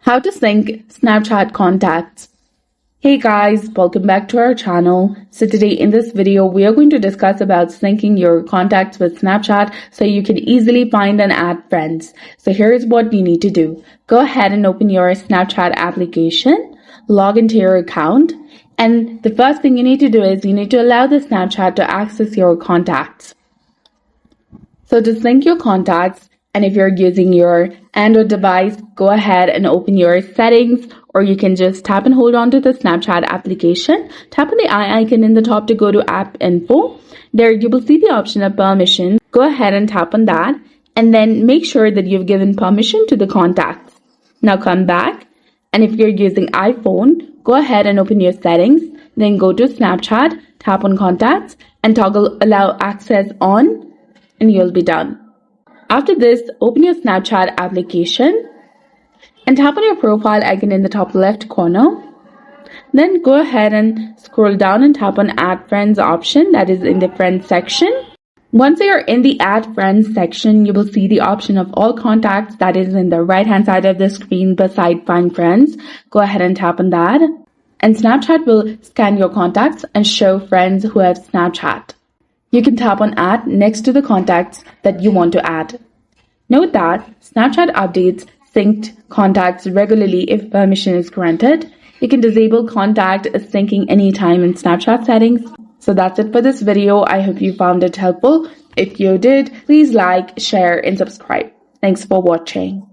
How to sync Snapchat contacts. Hey guys, welcome back to our channel. So today in this video, we are going to discuss about syncing your contacts with Snapchat so you can easily find and add friends. So here's what you need to do. Go ahead and open your Snapchat application, log into your account, and the first thing you need to do is you need to allow the Snapchat to access your contacts. So to sync your contacts, and if you're using your Android device, go ahead and open your settings, or you can just tap and hold on to the Snapchat application. Tap on the eye icon in the top to go to app info. There you will see the option of permission. Go ahead and tap on that, and then make sure that you've given permission to the contacts. Now come back, and if you're using iPhone, go ahead and open your settings, then go to Snapchat, tap on contacts, and toggle allow access on, and you'll be done. After this, open your Snapchat application and tap on your profile icon in the top left corner. Then go ahead and scroll down and tap on Add Friends option, that is in the Friends section. Once you're in the Add Friends section, you will see the option of All Contacts, that is in the right hand side of the screen beside Find Friends. Go ahead and tap on that. And Snapchat will scan your contacts and show friends who have Snapchat. You can tap on Add next to the contacts that you want to add. Note that Snapchat updates synced contacts regularly if permission is granted. You can disable contact syncing anytime in Snapchat settings. So that's it for this video. I hope you found it helpful. If you did, please like, share, and subscribe. Thanks for watching.